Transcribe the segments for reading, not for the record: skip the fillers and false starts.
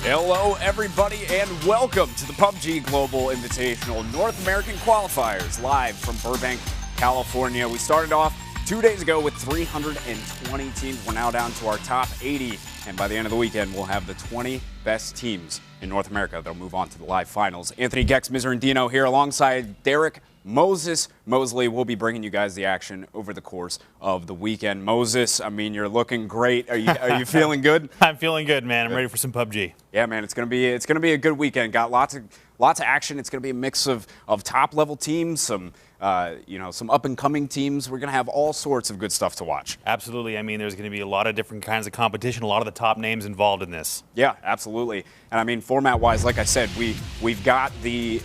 Hello, everybody, and welcome to the PUBG Global Invitational North American Qualifiers, live from Burbank, California. We started off 2 days ago with 320 teams. We're now down to our top 80, and by the end of the weekend, we'll have the 20 best teams in North America that'll move on to the live finals. Anthony Gex, Mizerandino here alongside Derek Moses Mosley. Will be bringing you guys the action over the course of the weekend. Moses, I mean, you're looking great. Are you feeling good? I'm feeling good, man. I'm ready for some PUBG. Yeah, man, it's gonna be a good weekend. Got lots of action. It's gonna be a mix of top level teams, some some up and coming teams. We're gonna have all sorts of good stuff to watch. Absolutely. I mean, there's gonna be a lot of different kinds of competition. A lot of the top names involved in this. Yeah, absolutely. And I mean, format-wise, like I said, we've got the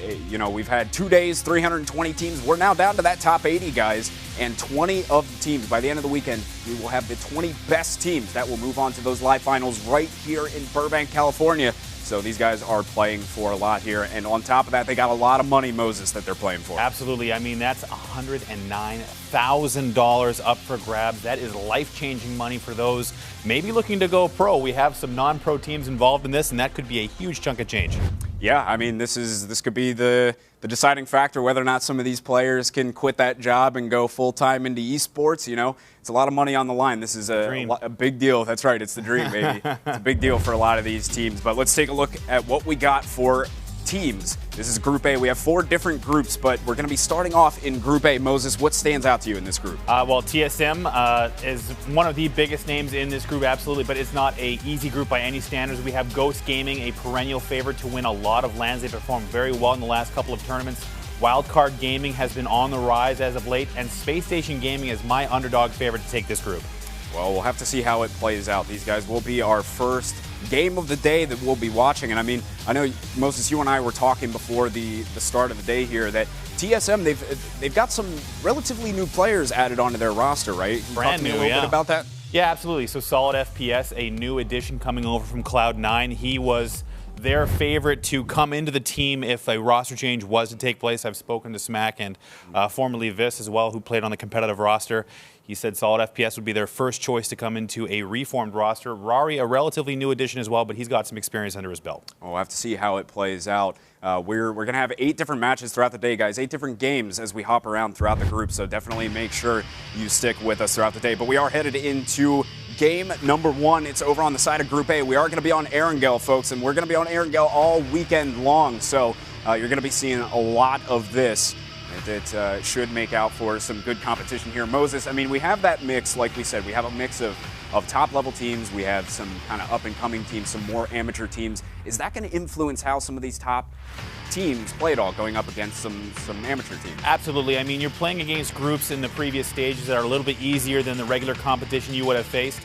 we've had 2 days, 320 teams. We're now down to that top 80 guys, and 20 of the teams. By the end of the weekend, we will have the 20 best teams that will move on to those live finals right here in Burbank, California. So these guys are playing for a lot here, and on top of that, they got a lot of money, Moses, that they're playing for. Absolutely. I mean, that's $109,000 up for grabs. That is life-changing money for those maybe looking to go pro. We have some non-pro teams involved in this, and that could be a huge chunk of change. Yeah, I mean, this could be the deciding factor whether or not some of these players can quit that job and go full-time into esports. You know, it's a lot of money on the line. This is a big deal. That's right. It's the dream, baby. It's a big deal for a lot of these teams. But let's take a look at what we got for teams. This is Group A. We have 4 different groups, but we're going to be starting off in Group A. Moses, what stands out to you in this group? Well, TSM is one of the biggest names in this group, absolutely, but it's not an easy group by any standards. We have Ghost Gaming, a perennial favorite to win a lot of lands. They performed very well in the last couple of tournaments. Wildcard Gaming has been on the rise as of late, and Space Station Gaming is my underdog favorite to take this group. Well, we'll have to see how it plays out. These guys will be our first game of the day that we'll be watching. And I mean, I know, Moses, you and I were talking before the start of the day here that TSM, they've got some relatively new players added onto their roster, right? Brand new, Talk to me a little bit about that. Yeah, absolutely. So Solid FPS, a new addition coming over from Cloud9. He was their favorite to come into the team if a roster change was to take place. I've spoken to Smack and formerly Vis as well, who played on the competitive roster. He said Solid FPS would be their first choice to come into a reformed roster. Rari, a relatively new addition as well, but he's got some experience under his belt. We'll have to see how it plays out. We're going to have 8 different matches throughout the day, guys. 8 different games as we hop around throughout the group, so definitely make sure you stick with us throughout the day. But we are headed into game number 1. It's over on the side of Group A. We are going to be on Erangel, folks, and we're going to be on Erangel all weekend long, so you're going to be seeing a lot of this. It should make out for some good competition here. Moses, I mean, we have that mix, like we said. We have a mix of top-level teams. We have some kind of up-and-coming teams, some more amateur teams. Is that going to influence how some of these top teams play at all, going up against some amateur teams? Absolutely. I mean, you're playing against groups in the previous stages that are a little bit easier than the regular competition you would have faced.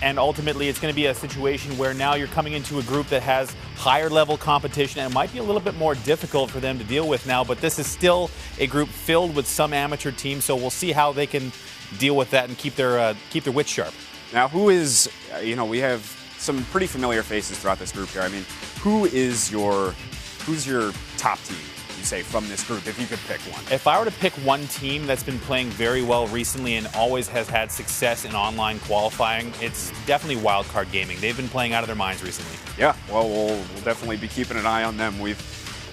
And ultimately, it's going to be a situation where now you're coming into a group that has higher level competition, and it might be a little bit more difficult for them to deal with now, but this is still a group filled with some amateur teams, so we'll see how they can deal with that and keep their wits sharp. Now, who is, we have some pretty familiar faces throughout this group here. I mean, who's your top team, you say, from this group, if you could pick one? If I were to pick one team that's been playing very well recently and always has had success in online qualifying, it's definitely Wildcard Gaming. They've been playing out of their minds recently. Yeah, well, we'll definitely be keeping an eye on them. We've,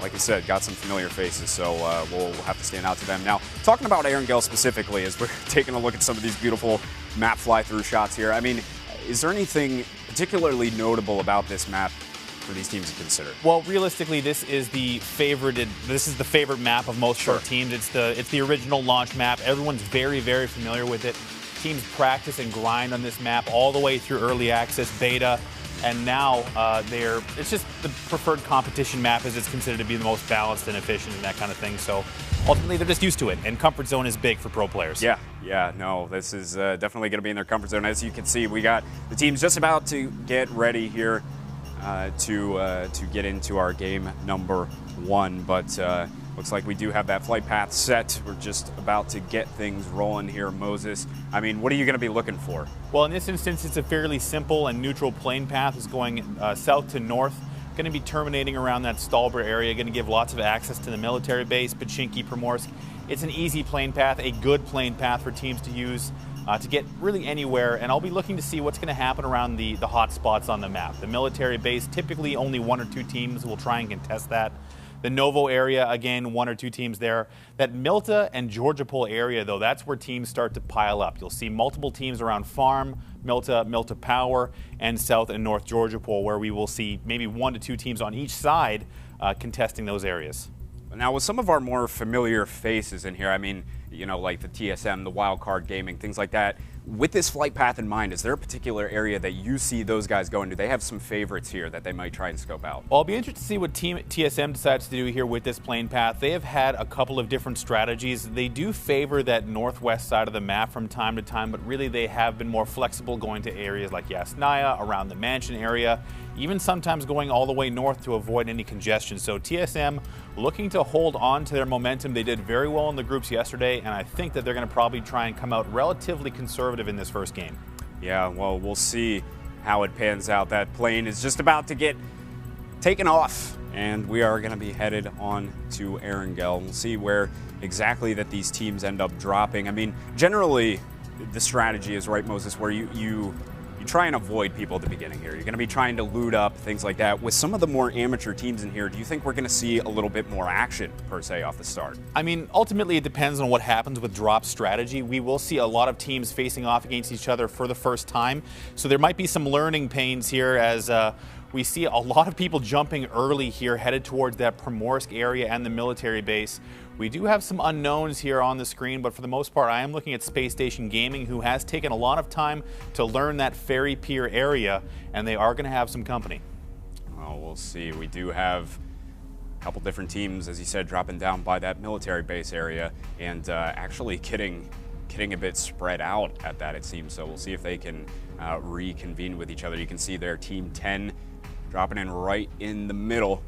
like I said, got some familiar faces, so we'll have to stand out to them. Now, talking about Erangel specifically, as we're taking a look at some of these beautiful map fly-through shots here, I mean, is there anything particularly notable about this map for these teams to consider? Well, realistically, this is the favorite map of most short teams. It's the original launch map. Everyone's very, very familiar with it. Teams practice and grind on this map all the way through early access, beta, and now it's just the preferred competition map, as it's considered to be the most balanced and efficient and that kind of thing. So ultimately, they're just used to it, and comfort zone is big for pro players. Yeah, no, this is definitely going to be in their comfort zone. As you can see, we got the teams just about to get ready here to get into our game number 1, but looks like we do have that flight path set. We're just about to get things rolling here, Moses. I mean, what are you going to be looking for? Well, in this instance, it's a fairly simple and neutral plane path. It's going south to north, going to be terminating around that Stalbra area, going to give lots of access to the military base, Pachinki, Primorsk. It's an easy plane path, a good plane path for teams to use. to get really anywhere, and I'll be looking to see what's going to happen around the hot spots on the map. The military base, typically only 1 or 2 teams will try and contest that. The Novo area, again, 1 or 2 teams there. That Milta and Georgopol area, though, that's where teams start to pile up. You'll see multiple teams around Farm, Milta, Milta Power, and South and North Georgopol, where we will see maybe 1 to 2 teams on each side contesting those areas. Now, with some of our more familiar faces in here, I mean, you know, like the TSM, the Wildcard Gaming, things like that. With this flight path in mind, is there a particular area that you see those guys going? Do they have some favorites here that they might try and scope out? Well, I'll be interested to see what Team TSM decides to do here with this plane path. They have had a couple of different strategies. They do favor that northwest side of the map from time to time, but really they have been more flexible going to areas like Yasnaya, around the mansion area, even sometimes going all the way north to avoid any congestion. So TSM looking to hold on to their momentum. They did very well in the groups yesterday, and I think that they're going to probably try and come out relatively conservative in this first game. Yeah, well, we'll see how it pans out. That plane is just about to get taken off, and we are going to be headed on to Erangel. We'll see where exactly that these teams end up dropping. I mean, generally, the strategy is, right, Moses, where you try and avoid people at the beginning here. You're going to be trying to loot up, things like that. With some of the more amateur teams in here, do you think we're going to see a little bit more action, per se, off the start? I mean, ultimately, it depends on what happens with drop strategy. We will see a lot of teams facing off against each other for the first time. So there might be some learning pains here as we see a lot of people jumping early here, headed towards that Primorsk area and the military base. We do have some unknowns here on the screen, but for the most part, I am looking at Space Station Gaming, who has taken a lot of time to learn that ferry pier area, and they are going to have some company. Well, we'll see. We do have a couple different teams, as you said, dropping down by that military base area, and actually getting a bit spread out at that, it seems. So we'll see if they can reconvene with each other. You can see their Team 10 dropping in right in the middle.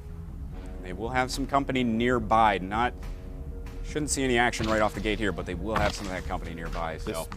They will have some company nearby. Shouldn't see any action right off the gate here, but they will have some of that company nearby. So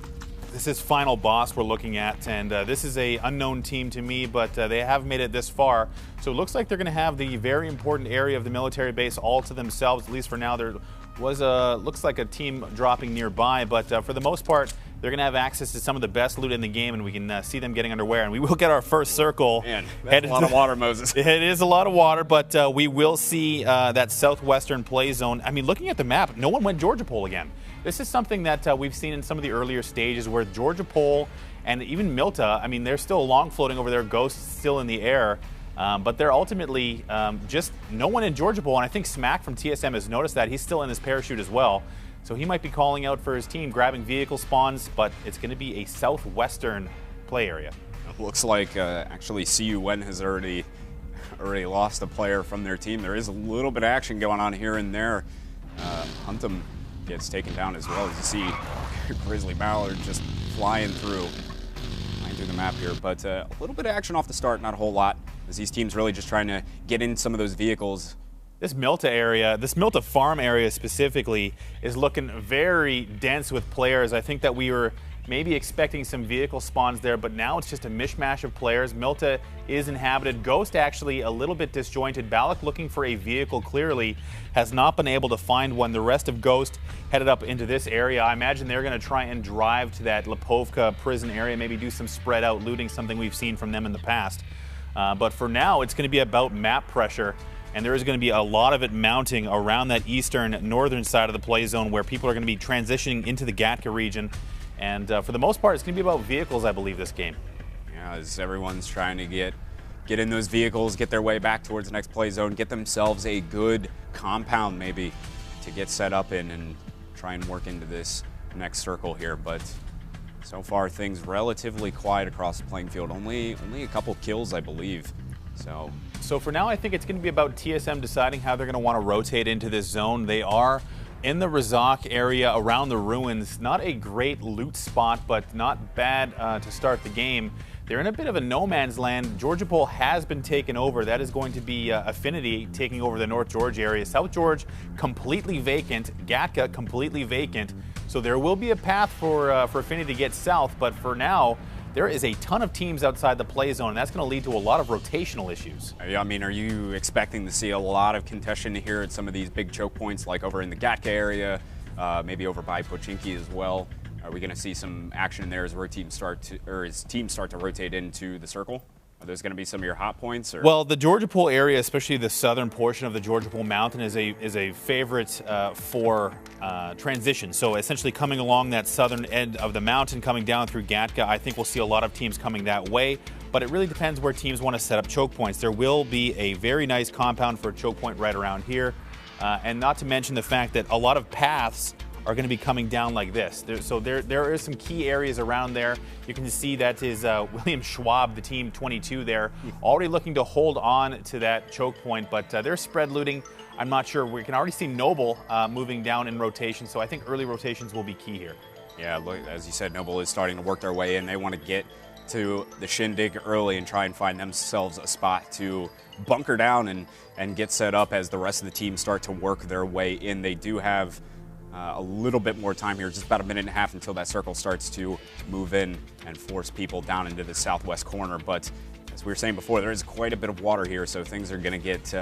this is Final Boss we're looking at, and this is a unknown team to me, but they have made it this far. So it looks like they're going to have the very important area of the military base all to themselves, at least for now. There was looks like a team dropping nearby, but for the most part, they're going to have access to some of the best loot in the game, and we can see them getting underway. And we will get our first circle. Man, that's a lot of water, Moses. It is a lot of water, but we will see that southwestern play zone. I mean, looking at the map, no one went Georgopol again. This is something that we've seen in some of the earlier stages where Georgopol and even Milta, I mean, they're still long floating over there, ghosts still in the air. But they're ultimately just no one in Georgopol, and I think Smack from TSM has noticed that. He's still in his parachute as well. So he might be calling out for his team, grabbing vehicle spawns, but it's going to be a southwestern play area. It looks like actually CUN has already lost a player from their team. There is a little bit of action going on here and there. Huntum gets taken down as well. As you see, Grizzly Mallard just flying through the map here. But a little bit of action off the start, not a whole lot, as these teams really just trying to get in some of those vehicles. This Milta area, this Milta farm area specifically, is looking very dense with players. I think that we were maybe expecting some vehicle spawns there, but now it's just a mishmash of players. Milta is inhabited. Ghost actually a little bit disjointed. Balak looking for a vehicle clearly, has not been able to find one. The rest of Ghost headed up into this area. I imagine they're going to try and drive to that Lipovka prison area, maybe do some spread out looting, something we've seen from them in the past. But for now, it's going to be about map pressure. And there is going to be a lot of it mounting around that eastern, northern side of the play zone where people are going to be transitioning into the Gatka region. And for the most part, it's going to be about vehicles, I believe, this game. Yeah, as everyone's trying to get in those vehicles, get their way back towards the next play zone, get themselves a good compound maybe to get set up in and try and work into this next circle here. But so far, things relatively quiet across the playing field. Only a couple kills, I believe. So for now, I think it's going to be about TSM deciding how they're going to want to rotate into this zone. They are in the Razak area around the ruins. Not a great loot spot, but not bad to start the game. They're in a bit of a no man's land. Georgopol has been taken over. That is going to be Affinity taking over the North George area. South George completely vacant. Gatka completely vacant. So there will be a path for Affinity to get south, but for now, there is a ton of teams outside the play zone, and that's going to lead to a lot of rotational issues. I mean, are you expecting to see a lot of contention here at some of these big choke points, like over in the Gatka area, maybe over by Pochinki as well? Are we going to see some action in there as teams start to rotate into the circle? Are those going to be some of your hot points? Or? Well, the Georgia Pool area, especially the southern portion of the Georgia Pool Mountain, is a favorite for transition. So essentially coming along that southern end of the mountain, coming down through Gatka, I think we'll see a lot of teams coming that way. But it really depends where teams want to set up choke points. There will be a very nice compound for a choke point right around here. And not to mention the fact that a lot of paths are going to be coming down like this. There is some key areas around there. You can see that is William Schwab, the team 22 there, already looking to hold on to that choke point, but they're spread looting. I'm not sure. We can already see Noble moving down in rotation, so I think early rotations will be key here. Yeah, look, as you said, Noble is starting to work their way in. They want to get to the shindig early and try and find themselves a spot to bunker down and get set up as the rest of the team start to work their way in. They do have a little bit more time here, just about a minute and a half until that circle starts to move in and force people down into the southwest corner. But as we were saying before, there is quite a bit of water here, so things are going to get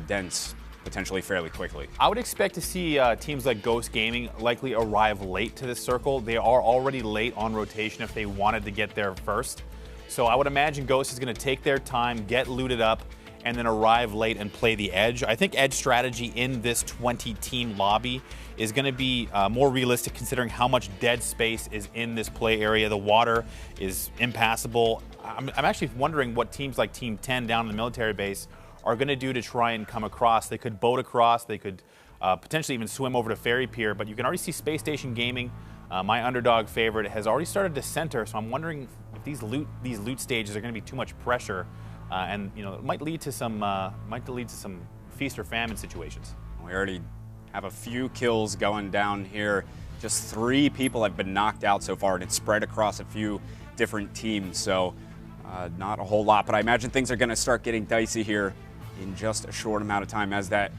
dense potentially fairly quickly. I would expect to see teams like Ghost Gaming likely arrive late to this circle. They are already late on rotation if they wanted to get there first. So I would imagine Ghost is going to take their time, get looted up, and then arrive late and play the edge. I think edge strategy in this 20-team lobby is going to be more realistic considering how much dead space is in this play area. The water is impassable. I'm actually wondering what teams like Team 10 down in the military base are going to do to try and come across. They could boat across. They could potentially even swim over to Ferry Pier. But you can already see Space Station Gaming, my underdog favorite, has already started to center. So I'm wondering if these loot stages are going to be too much pressure. And it might lead to some feast or famine situations. We already have a few kills going down here. Just 3 people have been knocked out so far, and it's spread across a few different teams. So not a whole lot, but I imagine things are going to start getting dicey here in just a short amount of time as that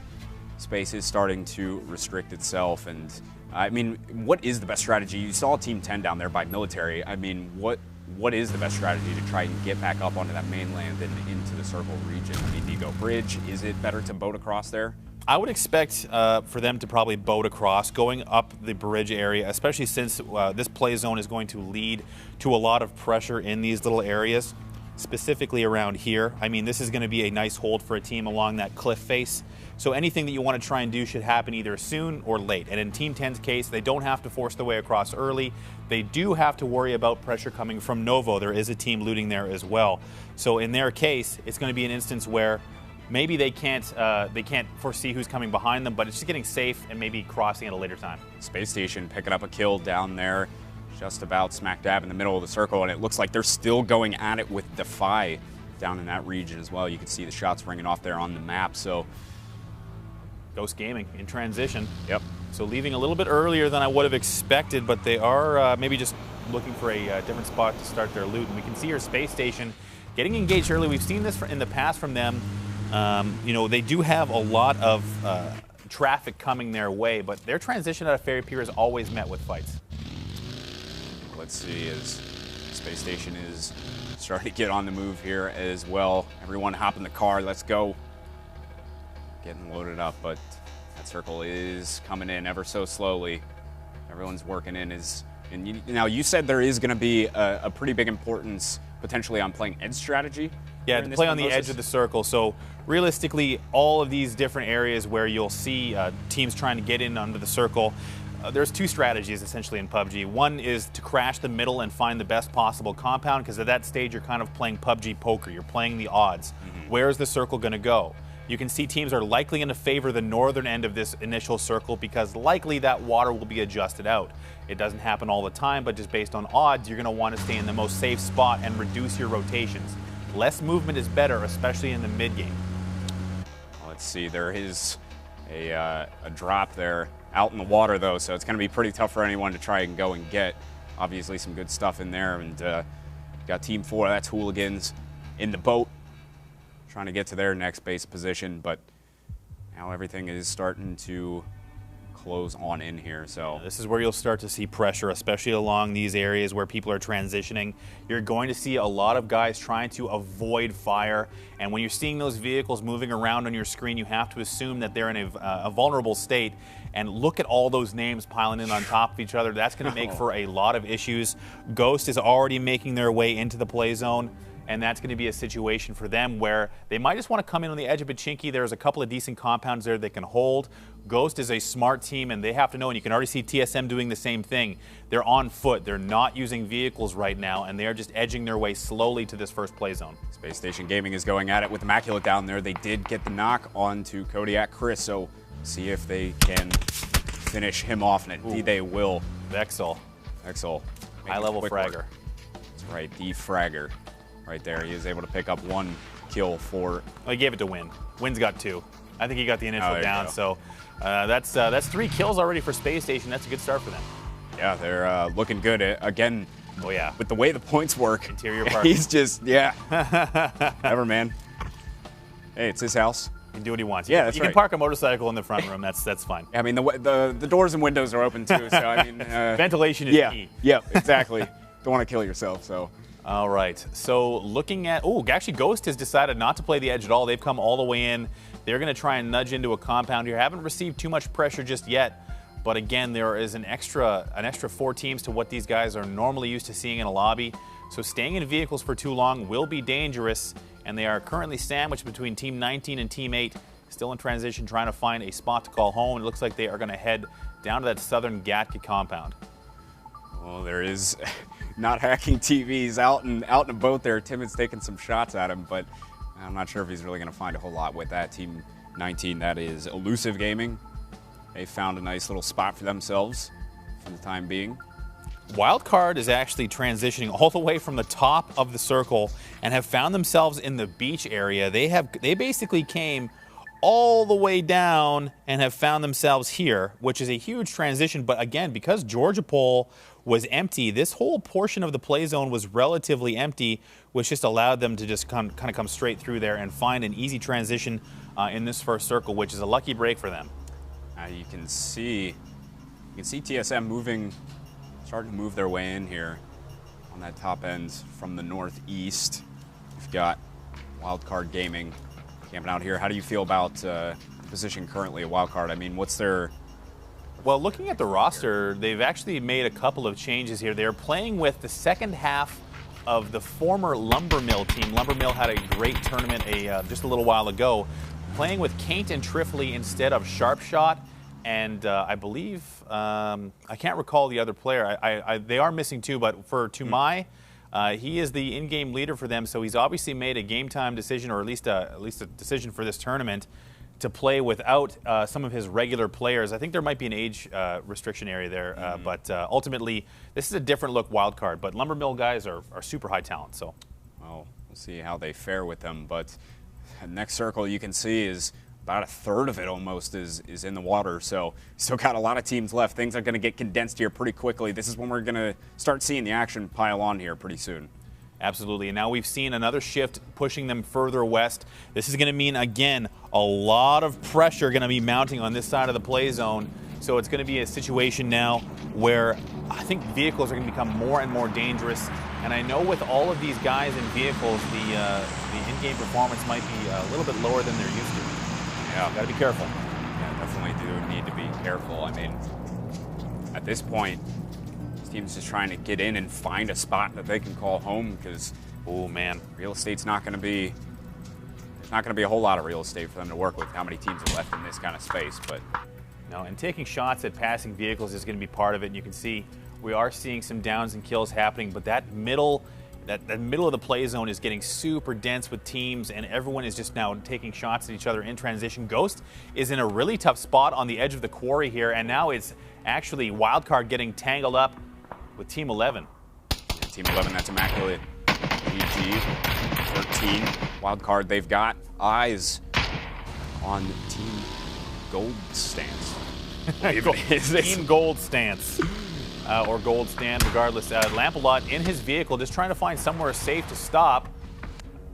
space is starting to restrict itself. And I mean, what is the best strategy? You saw Team 10 down there by military. I mean, what is the best strategy to try and get back up onto that mainland and into the circle region? I mean, do you go bridge? Is it better to boat across there? I would expect for them to probably boat across, going up the bridge area, especially since this play zone is going to lead to a lot of pressure in these little areas, specifically around here. I mean, this is going to be a nice hold for a team along that cliff face. So anything that you want to try and do should happen either soon or late. And in Team 10's case, they don't have to force their way across early. They do have to worry about pressure coming from Novo. There is a team looting there as well. So in their case, it's going to be an instance where maybe they can't foresee who's coming behind them, but it's just getting safe and maybe crossing at a later time. Space Station picking up a kill down there, just about smack dab in the middle of the circle, and it looks like they're still going at it with Defy down in that region as well. You can see the shots ringing off there on the map. So Ghost Gaming in transition. Yep. So leaving a little bit earlier than I would have expected, but they are maybe just looking for a different spot to start their loot. And we can see your Space Station getting engaged early. We've seen this in the past from them. They do have a lot of traffic coming their way, but their transition out of Ferry Pier is always met with fights. Let's see, as Space Station is starting to get on the move here as well. Everyone hop in the car, let's go. Getting loaded up, but that circle is coming in ever so slowly. Everyone's working in. Now, you said there is going to be a pretty big importance potentially on playing edge strategy. Yeah, to play on the edge of the circle. So realistically, all of these different areas where you'll see teams trying to get in under the circle, there's 2 strategies essentially in PUBG. One is to crash the middle and find the best possible compound, because at that stage you're kind of playing PUBG poker. You're playing the odds. Where's the circle going to go? You can see teams are likely going to favor the northern end of this initial circle because likely that water will be adjusted out. It doesn't happen all the time, but just based on odds, you're going to want to stay in the most safe spot and reduce your rotations. Less movement is better, especially in the mid game. Let's see, there is a drop there out in the water though, so it's going to be pretty tough for anyone to try and go and get. Obviously some good stuff in there, and got Team 4, that's Hooligans in the boat, trying to get to their next base position, but now everything is starting to close on in here. So this is where you'll start to see pressure, especially along these areas where people are transitioning. You're going to see a lot of guys trying to avoid fire, and when you're seeing those vehicles moving around on your screen, you have to assume that they're in a vulnerable state. And look at all those names piling in on top of each other. That's going to make for a lot of issues. Ghost is already making their way into the play zone, and that's going to be a situation for them where they might just want to come in on the edge of Pachinki. There's a couple of decent compounds there they can hold. Ghost is a smart team, and they have to know, and you can already see TSM doing the same thing. They're on foot. They're not using vehicles right now, and they're just edging their way slowly to this first play zone. Space Station Gaming is going at it with Immaculate down there. They did get the knock onto Kodiak Chris, so see if they can finish him off, and indeed they will. Vexel. High-level fragger. That's right, the fragger. Right there, he is able to pick up 1 kill for... Well, he gave it to Win. Win's got 2. I think he got the initial down, so that's 3 kills already for Space Station. That's a good start for them. Yeah, they're looking good. Again, oh yeah, with the way the points work, interior parking. He's just, yeah. Never, man. Hey, it's his house. He can do what he wants. Yeah, that's you right. can park a motorcycle in the front room. That's fine. I mean, the doors and windows are open too, so I mean... ventilation is key. Yeah, exactly. Don't want to kill yourself, so... All right, so looking at, actually Ghost has decided not to play the edge at all. They've come all the way in. They're going to try and nudge into a compound here. Haven't received too much pressure just yet, but again, there is an extra 4 teams to what these guys are normally used to seeing in a lobby. So staying in vehicles for too long will be dangerous, and they are currently sandwiched between Team 19 and Team 8, still in transition, trying to find a spot to call home. It looks like they are going to head down to that southern Gatka compound. Well, there is not hacking TVs out in a boat there. Timid's taking some shots at him, but I'm not sure if he's really going to find a whole lot with that. Team 19, that is Elusive Gaming. They found a nice little spot for themselves for the time being. Wildcard is actually transitioning all the way from the top of the circle and have found themselves in the beach area. They basically came all the way down and have found themselves here, which is a huge transition. But again, because Georgia Pole was empty, this whole portion of the play zone was relatively empty, which just allowed them to just kind of come straight through there and find an easy transition in this first circle, which is a lucky break for them. You can see TSM moving, starting to move their way in here on that top end from the northeast. We've got Wildcard Gaming camping out here. How do you feel about position currently at Wildcard? I mean, what's their... Well, looking at the roster, they've actually made a couple of changes here. They're playing with the second half of the former Lumber Mill team. Lumber Mill had a great tournament just a little while ago, playing with Kaint and Trifley instead of Sharpshot. And I believe, I can't recall the other player. They are missing 2, but for Tumai, he is the in-game leader for them, so he's obviously made a game-time decision, or at least a decision for this tournament, to play without some of his regular players. I think there might be an age restriction area there, but ultimately, this is a different look wild card. But Lumber Mill guys are super high talent. So, well, we'll see how they fare with them. But the next circle you can see is about a third of it almost is in the water. So still got a lot of teams left. Things are going to get condensed here pretty quickly. This is when we're going to start seeing the action pile on here pretty soon. Absolutely, and now we've seen another shift pushing them further west. This is going to mean, again, a lot of pressure going to be mounting on this side of the play zone. So it's going to be a situation now where I think vehicles are going to become more and more dangerous. And I know with all of these guys in vehicles, the in-game performance might be a little bit lower than they're used to. Yeah, got to be careful. Yeah, definitely do need to be careful. I mean, at this point, team's just trying to get in and find a spot that they can call home because, oh man, real estate's not going to be. There's not going to be a whole lot of real estate for them to work with. How many teams are left in this kind of space? But no, and taking shots at passing vehicles is going to be part of it. And you can see we are seeing some downs and kills happening, but that middle of the play zone is getting super dense with teams, and everyone is just now taking shots at each other in transition. Ghost is in a really tough spot on the edge of the quarry here, and now it's actually Wildcard getting tangled up with Team 11. Yeah, Team 11, that's Immaculate. PG 13. Wildcard, they've got eyes on Team Gold Stance. Team Gold Stance. Or Gold Stand, regardless. Lampalot in his vehicle, just trying to find somewhere safe to stop.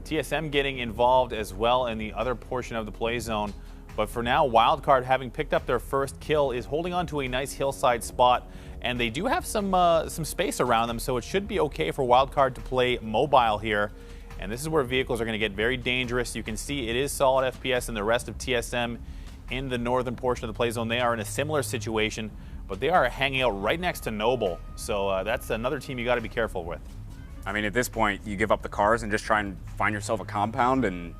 TSM getting involved as well in the other portion of the play zone. But for now, Wildcard, having picked up their first kill, is holding on to a nice hillside spot. And they do have some space around them, so it should be okay for Wildcard to play mobile here. And this is where vehicles are going to get very dangerous. You can see it is solid FPS and the rest of TSM in the northern portion of the play zone. They are in a similar situation, but they are hanging out right next to Noble. So that's another team you got to be careful with. I mean, at this point, you give up the cars and just try and find yourself a compound and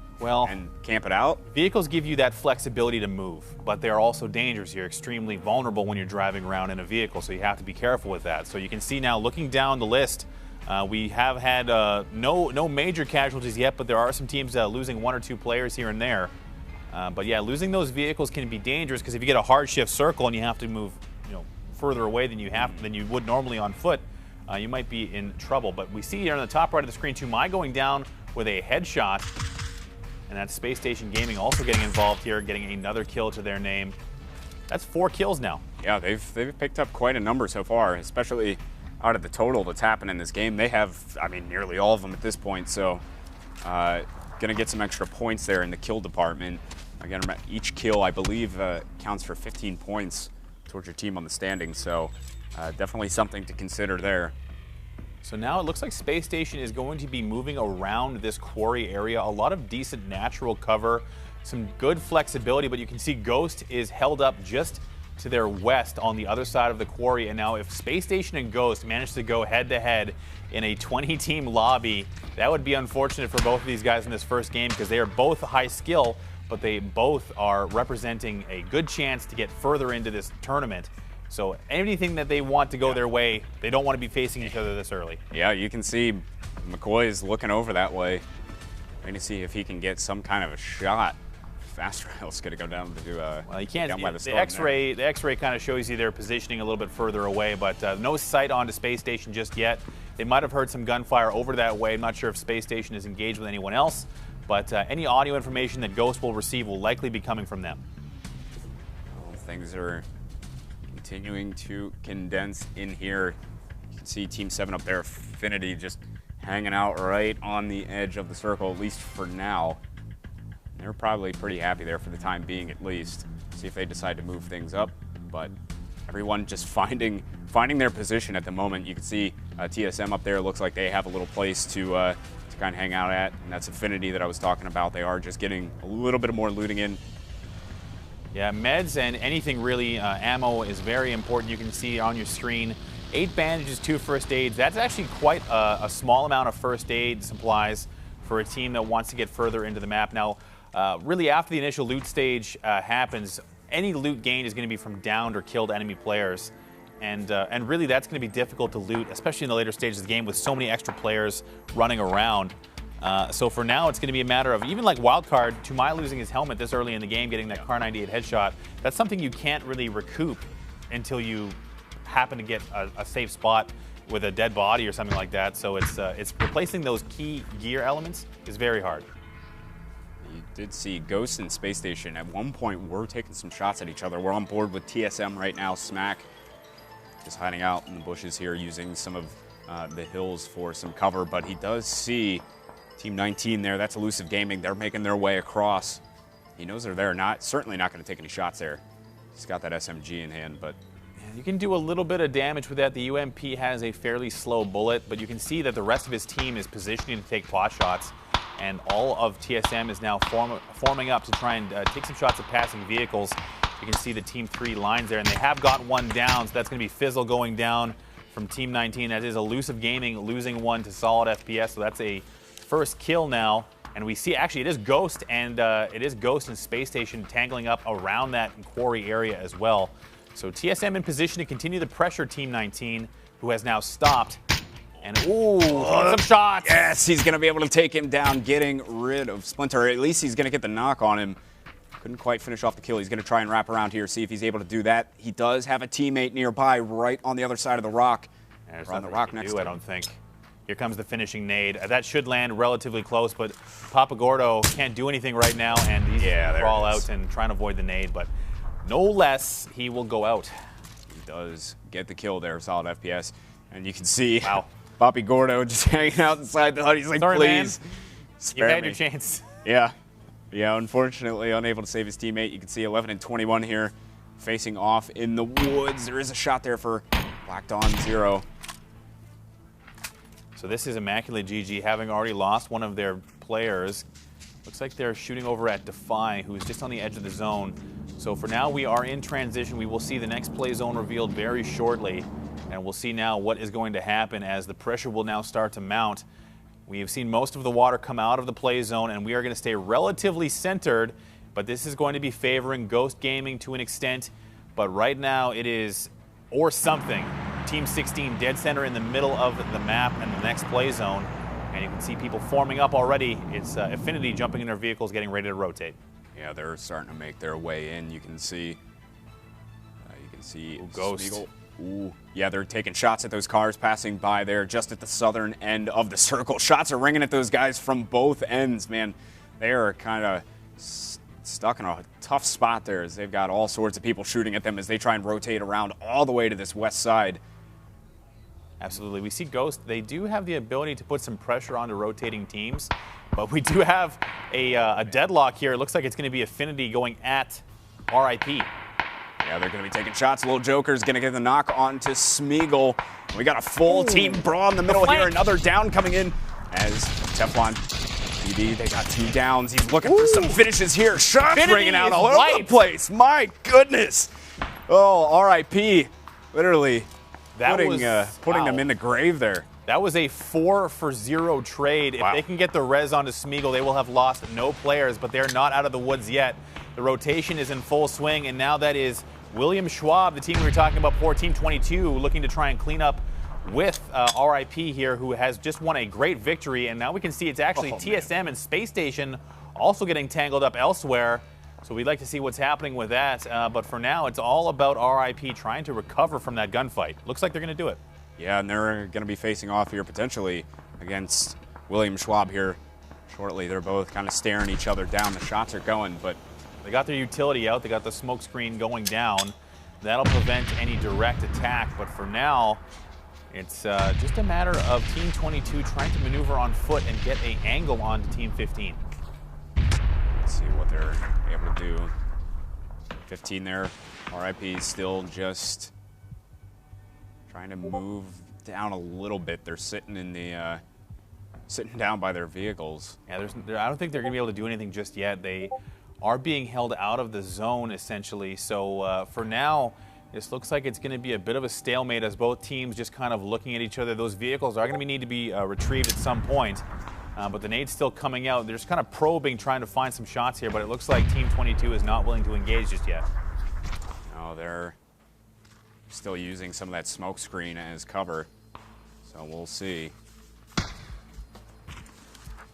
camp it out. Vehicles give you that flexibility to move, but they're also dangerous. You're extremely vulnerable when you're driving around in a vehicle, so you have to be careful with that. So you can see now, looking down the list, we have had no major casualties yet, but there are some teams losing 1 or 2 players here and there. But yeah, losing those vehicles can be dangerous, because if you get a hard shift circle and you have to move, further away than you would normally on foot, you might be in trouble. But we see here on the top right of the screen, Tumai going down with a headshot, and that's Space Station Gaming also getting involved here, getting another kill to their name. That's 4 kills now. Yeah, they've picked up quite a number so far, especially out of the total that's happened in this game. They have, I mean, nearly all of them at this point, so gonna get some extra points there in the kill department. Again, each kill, I believe, counts for 15 points towards your team on the standings, so definitely something to consider there. So now it looks like Space Station is going to be moving around this quarry area. A lot of decent natural cover, some good flexibility, but you can see Ghost is held up just to their west on the other side of the quarry. And now if Space Station and Ghost manage to go head-to-head in a 20-team lobby, that would be unfortunate for both of these guys in this first game, because they are both high skill, but they both are representing a good chance to get further into this tournament. So anything that they want to go their way, they don't want to be facing each other this early. Yeah, you can see McCoy is looking over that way, trying to see if he can get some kind of a shot. Fast Rail's going to go down to well, you can't. The X-ray kind of shows you their positioning a little bit further away, but no sight onto Space Station just yet. They might have heard some gunfire over that way. I'm not sure if Space Station is engaged with anyone else, but any audio information that Ghost will receive will likely be coming from them. Well, things are continuing to condense in here. You can see Team 7 up there, Affinity, just hanging out right on the edge of the circle, at least for now. They're probably pretty happy there for the time being, at least. See if they decide to move things up, but everyone just finding their position at the moment. You can see TSM up there looks like they have a little place to kind of hang out at, and that's Affinity that I was talking about. They are just getting a little bit more looting in. Yeah, meds and anything really, ammo is very important. You can see on your screen, 8 bandages, 2 first aids. That's actually quite a small amount of first aid supplies for a team that wants to get further into the map. Now, really after the initial loot stage happens, any loot gained is going to be from downed or killed enemy players. And really that's going to be difficult to loot, especially in the later stages of the game with so many extra players running around. So for now, it's going to be a matter of, even like Wildcard, Tumai losing his helmet this early in the game, getting that Car 98 headshot, that's something you can't really recoup until you happen to get a safe spot with a dead body or something like that. So it's replacing those key gear elements is very hard. You did see Ghost and Space Station at one point were taking some shots at each other. We're on board with TSM right now. Smack just hiding out in the bushes here, using some of the hills for some cover, but he does see Team 19 there. That's Elusive Gaming. They're making their way across. He knows they're there. Certainly not going to take any shots there. He's got that SMG in hand, but you can do a little bit of damage with that. The UMP has a fairly slow bullet, but you can see that the rest of his team is positioning to take pot shots, and all of TSM is now forming up to try and take some shots at passing vehicles. You can see the Team 3 lines there, and they have got one down, so that's going to be Fizzle going down from Team 19. That is Elusive Gaming losing one to solid FPS, so that's a first kill now. And we see, actually, it is Ghost and Space Station tangling up around that quarry area as well. So TSM in position to continue to pressure Team 19, who has now stopped. And some shots. Yes, he's going to be able to take him down, getting rid of Splinter. Or at least he's going to get the knock on him. Couldn't quite finish off the kill. He's going to try and wrap around here, see if he's able to do that. He does have a teammate nearby, right on the other side of the rock. There's on the rock next to him. I don't think. Here comes the finishing nade. That should land relatively close, but Papa Gordo can't do anything right now, and he's going to crawl out and try and avoid the nade. But no less, he will go out. He does get the kill there, solid FPS. And you can see Papi Gordo just hanging out inside the hut. He's like, sorry, please, man. You had your chance. Yeah. Yeah, unfortunately unable to save his teammate. You can see 11 and 21 here facing off in the woods. There is a shot there for Black Dawn 0. So this is Immaculate GG, having already lost one of their players. Looks like they're shooting over at Defy, who's just on the edge of the zone. So for now, we are in transition. We will see the next play zone revealed very shortly. And we'll see now what is going to happen as the pressure will now start to mount. We have seen most of the water come out of the play zone, and we are going to stay relatively centered. But this is going to be favoring Ghost Gaming to an extent. But right now, it is or something. Team 16 dead center in the middle of the map and the next play zone. And you can see people forming up already. It's Affinity jumping in their vehicles, getting ready to rotate. Yeah, they're starting to make their way in. You can see Ooh, Ghost. Smeagol. Ooh, yeah, they're taking shots at those cars passing by there just at the southern end of the circle. Shots are ringing at those guys from both ends, man. They are kind of stuck in a tough spot there as they've got all sorts of people shooting at them as they try and rotate around all the way to this west side. Absolutely. We see Ghost. They do have the ability to put some pressure onto rotating teams, but we do have a deadlock here. It looks like it's going to be Affinity going at RIP. Yeah, they're going to be taking shots. Little Joker's going to get the knock onto Smeagol. We got a full team brawl in the middle here. Another down coming in as Teflon PD, they got 2 downs. He's looking for some finishes here. Shots ringing out all over the place. My goodness. Oh, RIP. Literally putting them in the grave there. That was a 4-for-0 trade. Wow. If they can get the res onto Smeagol, they will have lost no players, but they're not out of the woods yet. The rotation is in full swing, and now that is William Schwab, the team we were talking about, 1422, looking to try and clean up with RIP here, who has just won a great victory. And now we can see it's actually TSM and Space Station also getting tangled up elsewhere. So we'd like to see what's happening with that. But for now, it's all about RIP trying to recover from that gunfight. Looks like they're going to do it. Yeah, and they're going to be facing off here potentially against William Schwab here shortly. They're both kind of staring each other down. The shots are going, but they got their utility out. They got the smoke screen going down. That'll prevent any direct attack. But for now, it's just a matter of Team 22 trying to maneuver on foot and get an angle onto Team 15. Let's see what they're able to do. 15 there. RIP still just trying to move down a little bit. They're sitting in the sitting down by their vehicles. Yeah, I don't think they're going to be able to do anything just yet. They are being held out of the zone, essentially. So for now, this looks like it's going to be a bit of a stalemate as both teams just kind of looking at each other. Those vehicles are going to need to be retrieved at some point. But the nade's still coming out. They're just kind of probing, trying to find some shots here. But it looks like Team 22 is not willing to engage just yet. No, they're still using some of that smoke screen as cover. So we'll see.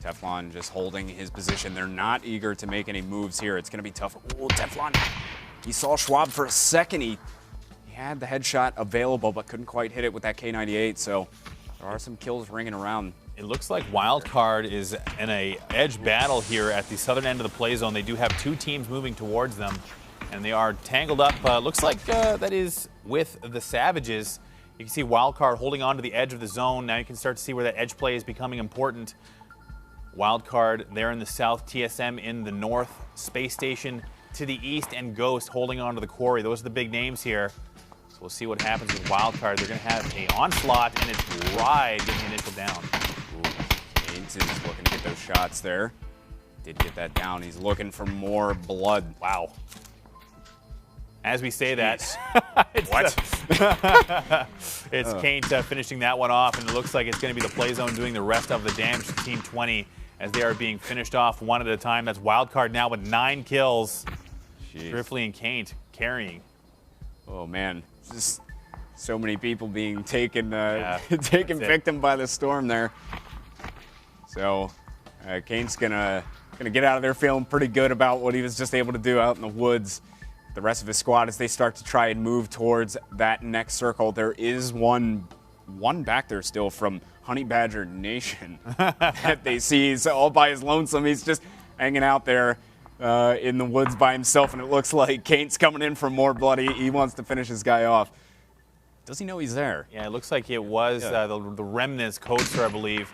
Teflon just holding his position. They're not eager to make any moves here. It's going to be tough. Oh, Teflon, he saw Schwab for a second. He had the headshot available, but couldn't quite hit it with that K98. So there are some kills ringing around. It looks like Wildcard is in a edge battle here at the southern end of the play zone. They do have 2 teams moving towards them, and they are tangled up. Looks like that is with the Savages. You can see Wildcard holding on to the edge of the zone. Now you can start to see where that edge play is becoming important. Wildcard there in the south, TSM in the north, Space Station to the east, and Ghost holding on to the quarry. Those are the big names here. So we'll see what happens with Wildcard. They're going to have an onslaught, and it's Ride getting the initial down. Haynes is looking to get those shots there. Did get that down. He's looking for more blood. Wow. As we say that, it's Kane finishing that one off, and it looks like it's going to be the play zone doing the rest of the damage to Team 20 as they are being finished off one at a time. That's Wildcard now with 9 kills. Driftley and Kane carrying. Oh man, just so many people being taken victim by the storm there. So Kane's gonna get out of there feeling pretty good about what he was just able to do out in the woods. The rest of his squad, as they start to try and move towards that next circle, there is one back there still from Honey Badger Nation that they see. He's all by his lonesome. He's just hanging out there in the woods by himself, and it looks like Kane's coming in for more blood. He wants to finish his guy off. Does he know he's there? Yeah, it looks like it was the Remnants, Codester, I believe,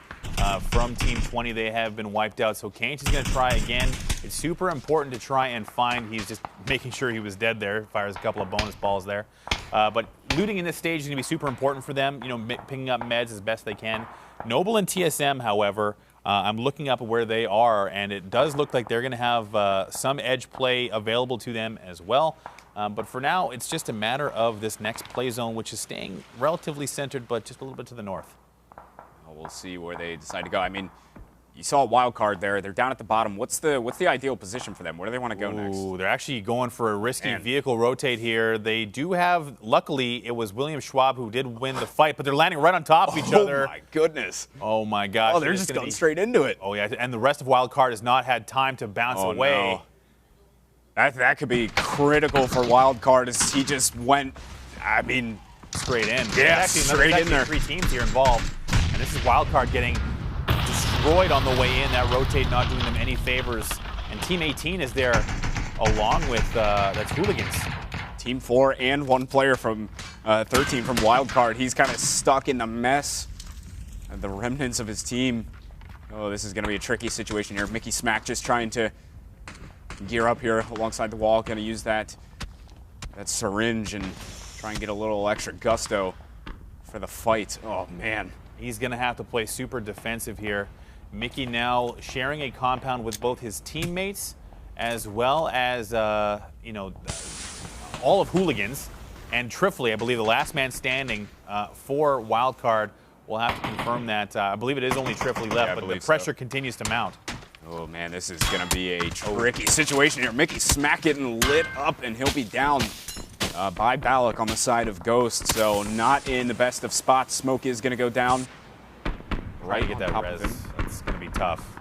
from Team 20. They have been wiped out. So Kainch is going to try again. It's super important to try and find. He's just making sure he was dead there. Fires a couple of bonus balls there. But looting in this stage is going to be super important for them. You know, picking up meds as best they can. Noble and TSM, however, I'm looking up where they are, and it does look like they're going to have some edge play available to them as well. But for now, it's just a matter of this next play zone, which is staying relatively centered, but just a little bit to the north. We'll see where they decide to go. I mean, you saw a wild card there. They're down at the bottom. What's the ideal position for them? Where do they want to go next? They're actually going for a risky vehicle rotate here. They do have, luckily, it was William Schwab who did win the fight, but they're landing right on top of each other. Oh, my goodness. Oh, my gosh. Oh, they're just going straight into it. Oh, yeah, and the rest of wild card has not had time to bounce away. No. That could be critical for wild card as he just went, I mean, straight in. Yeah, straight in there. 3 teams here involved. And this is wildcard getting destroyed on the way in. That rotate not doing them any favors. And Team 18 is there along with, that's Hooligans. Team 4 and 1 player from 13 from wildcard. He's kind of stuck in the mess of the remnants of his team. Oh, this is going to be a tricky situation here. Mickey Smack just trying to gear up here alongside the wall. Going to use that syringe and try and get a little extra gusto for the fight. Oh, man. He's going to have to play super defensive here. Mickey now sharing a compound with both his teammates as well as, you know, all of Hooligans. And Trifley, I believe the last man standing for wildcard. We'll have to confirm that. I believe it is only Trifley left, but the pressure continues to mount. Oh, man, this is going to be a tricky situation here. Mickey Smack getting lit up, and he'll be down by Balak on the side of Ghost, so not in the best of spots. Smoke is going to go down. Right to get that res. That's going to be tough.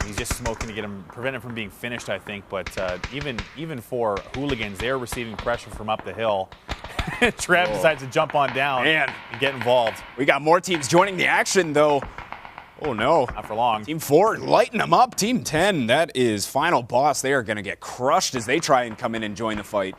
He's just smoking to get him, prevent him from being finished, I think. But even for Hooligans, they're receiving pressure from up the hill. Trev decides to jump on down and get involved. We got more teams joining the action, though. Oh, no. Not for long. Team 4 lighting them up. Team 10, that is final boss. They are going to get crushed as they try and come in and join the fight.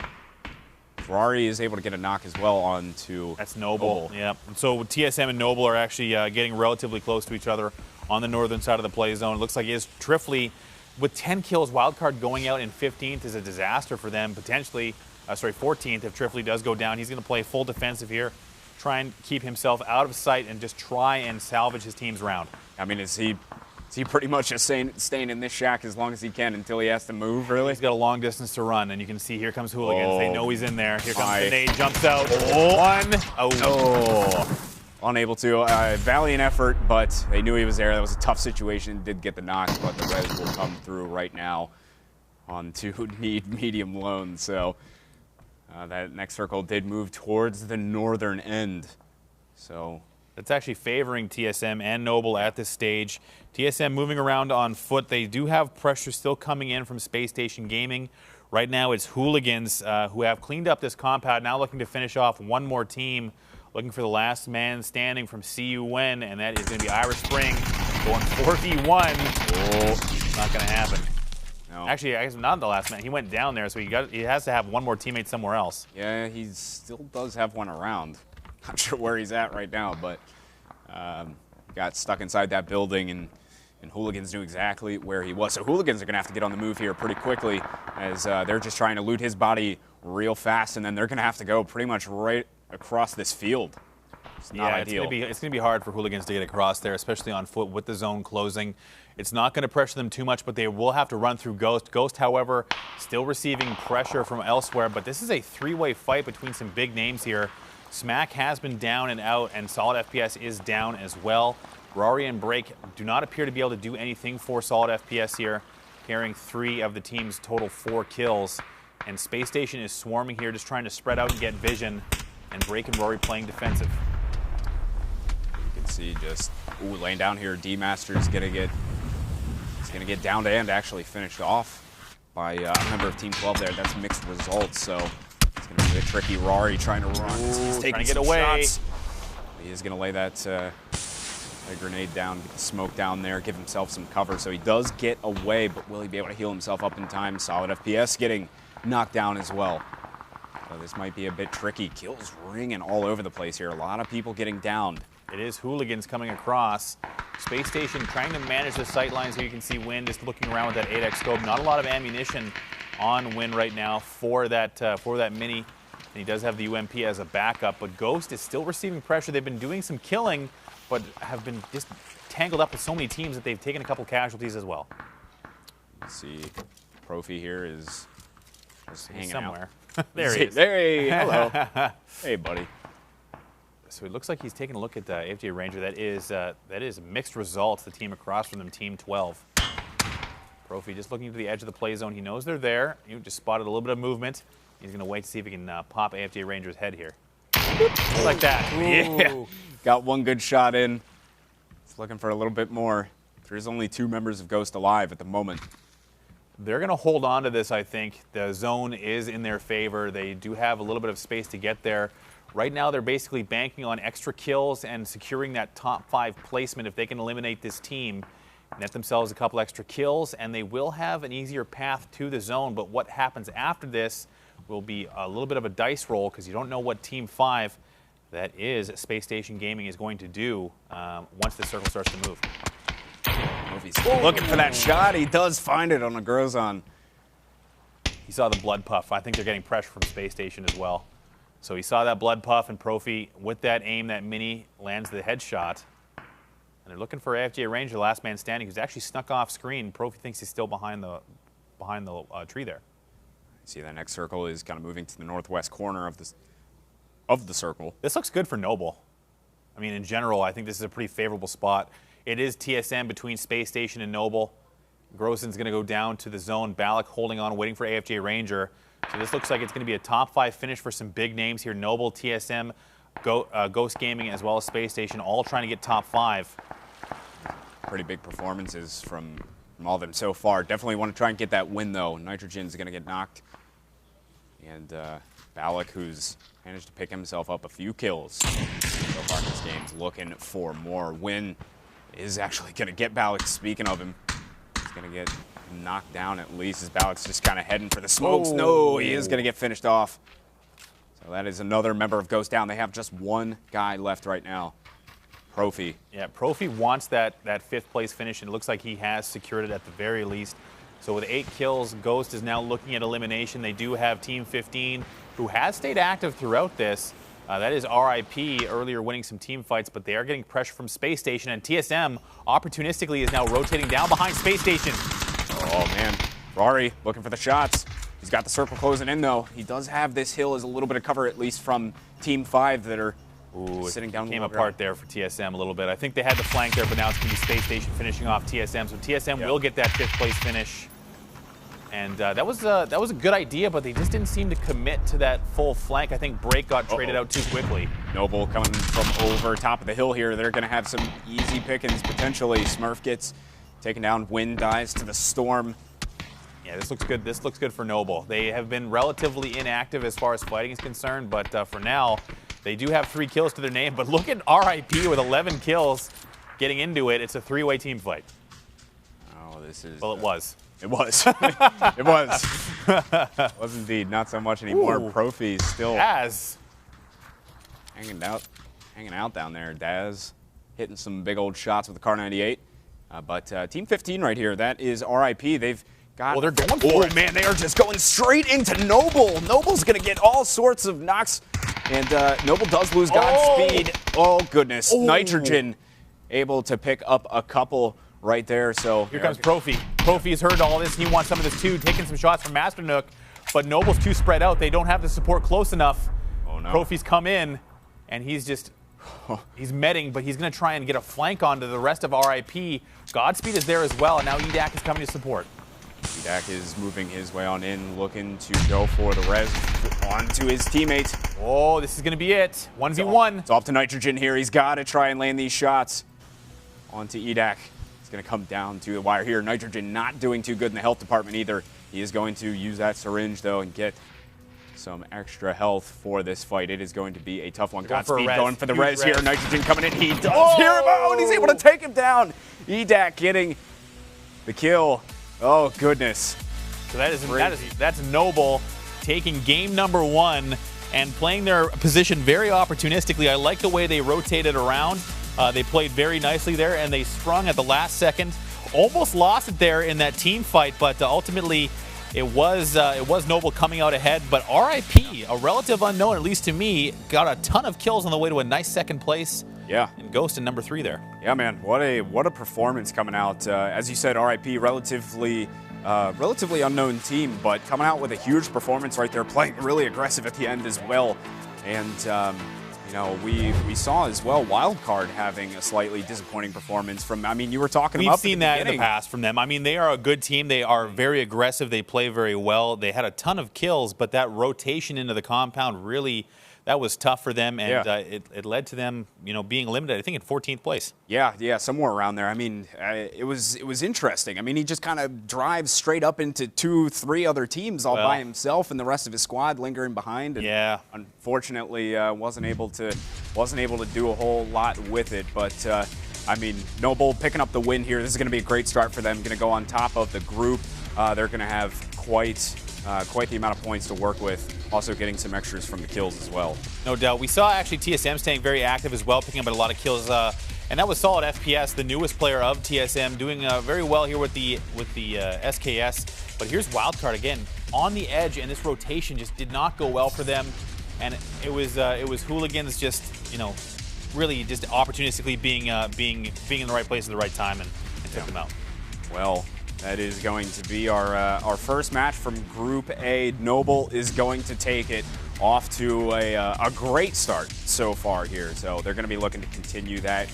Ferrari is able to get a knock as well onto That's Noble. Yeah. So TSM and Noble are actually getting relatively close to each other on the northern side of the play zone. It looks like is Trifley with 10 kills. Wildcard going out in 15th is a disaster for them. Potentially, 14th if Trifley does go down. He's going to play full defensive here, try and keep himself out of sight and just try and salvage his team's round. I mean, is he pretty much just staying in this shack as long as he can until he has to move, really? He's got a long distance to run, and you can see here comes Hooligans. They know he's in there. Here comes the nade, jumps out. Unable to. Valiant effort, but they knew he was there. That was a tough situation. Did get the knock, but the res will come through right now onto need medium lone. So that next circle did move towards the northern end. So that's actually favoring TSM and Noble at this stage. TSM moving around on foot. They do have pressure still coming in from Space Station Gaming. Right now it's Hooligans who have cleaned up this compound, now looking to finish off one more team, looking for the last man standing from CUN, and that is going to be Irish Spring going 4v1. Not going to happen. No. Actually, I guess not the last man. He went down there, so he has to have one more teammate somewhere else. Yeah, he still does have one around. Not sure where he's at right now, but got stuck inside that building, and Hooligans knew exactly where he was. So Hooligans are going to have to get on the move here pretty quickly as they're just trying to loot his body real fast, and then they're going to have to go pretty much right across this field. It's not ideal. It's going to be hard for Hooligans to get across there, especially on foot with the zone closing. It's not going to pressure them too much, but they will have to run through Ghost. Ghost, however, still receiving pressure from elsewhere, but this is a three-way fight between some big names here. Smack has been down and out, and Solid FPS is down as well. Rari and Break do not appear to be able to do anything for Solid FPS here, carrying 3 of the team's total 4 kills. And Space Station is swarming here, just trying to spread out and get vision, and Break and Rory playing defensive. You can see just laying down here. D-Master's gonna get down to end, actually finished off by a member of Team 12 there. That's mixed results, so it's gonna be a bit tricky. Rari trying to run. He's taking trying to get away. Shots. He is gonna lay that grenade down, get the smoke down there, give himself some cover. So he does get away, but will he be able to heal himself up in time? Solid FPS getting knocked down as well. So this might be a bit tricky. Kills ringing all over the place here. A lot of people getting downed. It is Hooligans coming across. Space Station trying to manage the sight lines here. You can see Win just looking around with that 8X scope. Not a lot of ammunition on Win right now for that Mini. And he does have the UMP as a backup, but Ghost is still receiving pressure. They've been doing some killing, but have been just tangled up with so many teams that they've taken a couple casualties as well. Let's see, Profi here is just hanging somewhere. Out. There he is. Hey, hello. Hey, buddy. So it looks like he's taking a look at the AFJ Ranger. That is mixed results. The team across from them, Team 12. Profi just looking to the edge of the play zone. He knows they're there. He just spotted a little bit of movement. He's going to wait to see if he can pop AFJ Ranger's head here. Like that. Yeah. Got one good shot in. He's looking for a little bit more. There's only 2 members of Ghost alive at the moment. They're going to hold on to this, I think. The zone is in their favor. They do have a little bit of space to get there. Right now, they're basically banking on extra kills and securing that top 5 placement. If they can eliminate this team, net themselves a couple extra kills, and they will have an easier path to the zone. But what happens after this will be a little bit of a dice roll, because you don't know what Team 5, that is Space Station Gaming, is going to do once the circle starts to move. He's looking for that shot. He does find it on the Grozon. He saw the blood puff. I think they're getting pressure from Space Station as well. So he saw that blood puff, and Profi, with that aim, that Mini lands the headshot. And they're looking for AFJ Ranger, the last man standing, who's actually snuck off screen. Profi thinks he's still behind the tree there. See, that next circle is kind of moving to the northwest corner of the circle. This looks good for Noble. I mean, in general, I think this is a pretty favorable spot. It is TSM between Space Station and Noble. Grossen's going to go down to the zone. Balak holding on, waiting for AFJ Ranger. So this looks like it's going to be a top 5 finish for some big names here. Noble, TSM, Ghost Gaming, as well as Space Station, all trying to get top 5. Pretty big performances from all of them so far. Definitely want to try and get that win, though. Nitrogen's going to get knocked. And Balak, who's managed to pick himself up a few kills so far in this game, is looking for more. Win is actually going to get Balak. Speaking of him, he's going to get knocked down at least, as Balak's just kind of heading for the smokes. Whoa. No, he is going to get finished off. So that is another member of Ghost down. They have just one guy left right now. Profi. Yeah, Profi wants that 5th place finish, and it looks like he has secured it at the very least. So with 8 kills, Ghost is now looking at elimination. They do have Team 15, who has stayed active throughout this. That is RIP, earlier winning some team fights, but they are getting pressure from Space Station, and TSM opportunistically is now rotating down behind Space Station. Oh, man. Ferrari looking for the shots. He's got the circle closing in, though. He does have this hill as a little bit of cover, at least from Team 5 that are sitting down. Came apart there for TSM a little bit. I think they had the flank there, but now it's going to be Space Station finishing off TSM. So TSM will get that 5th place finish. And that was a good idea, but they just didn't seem to commit to that full flank. I think Break got traded out too quickly. Noble coming from over top of the hill here. They're going to have some easy pickings, potentially. Smurf gets taken down. Wind dies to the storm. Yeah, this looks good. This looks good for Noble. They have been relatively inactive as far as fighting is concerned, but for now, they do have 3 kills to their name. But look at RIP with 11 kills getting into it. It's a 3-way team fight. Oh, this is... Well, it was. It was. It was. It was indeed. Not so much anymore. Ooh. Profi still Daz hanging out down there. Daz hitting some big old shots with the Car 98. But Team 15 right here, that is RIP. They've got... Well, they're going for it. Man, they are just going straight into Noble. Noble's going to get all sorts of knocks. And Noble does lose Godspeed. Oh, goodness. Nitrogen able to pick up a couple right there. So here comes Profi. Profi has heard all this. He wants some of this too, taking some shots from Master Nook. But Noble's too spread out. They don't have the support close enough. Oh, no. Profi's come in, and he's just... He's medding, but he's going to try and get a flank onto the rest of RIP. Godspeed is there as well, and now EDAC is coming to support. EDAC is moving his way on in, looking to go for the res onto his teammate. Oh, this is going to be it. 1v1. It's off to Nitrogen here. He's got to try and land these shots onto EDAC. It's going to come down to the wire here. Nitrogen not doing too good in the health department either. He is going to use that syringe, though, and get some extra health for this fight. It is going to be a tough one. Godspeed going for the res here. Nitrogen coming in. He does hear him out, and he's able to take him down. EDAC getting the kill. Oh, goodness. So that's Noble taking game number 1 and playing their position very opportunistically. I like the way they rotated around. They played very nicely there, and they sprung at the last second. Almost lost it there in that team fight, but ultimately it was Noble coming out ahead. But RIP, a relative unknown, at least to me, got a ton of kills on the way to a nice second place. Yeah. And Ghost in number 3 there. Yeah, man. What a performance coming out. As you said, RIP, relatively unknown team, but coming out with a huge performance right there, playing really aggressive at the end as well. And you know, we saw as well Wildcard having a slightly disappointing performance from, I mean, you were talking about. We've seen that in the past from them. I mean, they are a good team. They are very aggressive. They play very well. They had a ton of kills, but that rotation into the compound really, that was tough for them, and it led to them, you know, being limited, I think, in 14th place. Yeah, somewhere around there. I mean, it was interesting. I mean, he just kind of drives straight up into 2-3 other teams all by himself, and the rest of his squad lingering behind. And unfortunately, wasn't able to do a whole lot with it. But I mean, Noble picking up the win here. This is going to be a great start for them. Going to go on top of the group. They're going to have quite the amount of points to work with. Also getting some extras from the kills as well. No doubt. We saw actually TSM staying very active as well, picking up a lot of kills. And that was solid. FPS, the newest player of TSM, doing very well here with the SKS. But here's Wildcard again on the edge, and this rotation just did not go well for them. And it was Hooligans just, you know, really just opportunistically being in the right place at the right time and took them out. Well, that is going to be our first match from Group A. Noble is going to take it off to a great start so far here. So they're going to be looking to continue that.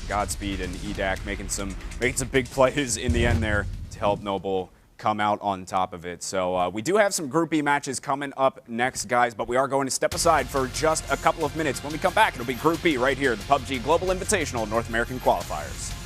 Godspeed and EDAC making some big plays in the end there to help Noble come out on top of it. So we do have some Group B matches coming up next, guys, but we are going to step aside for just a couple of minutes. When we come back, it'll be Group B right here, the PUBG Global Invitational North American Qualifiers.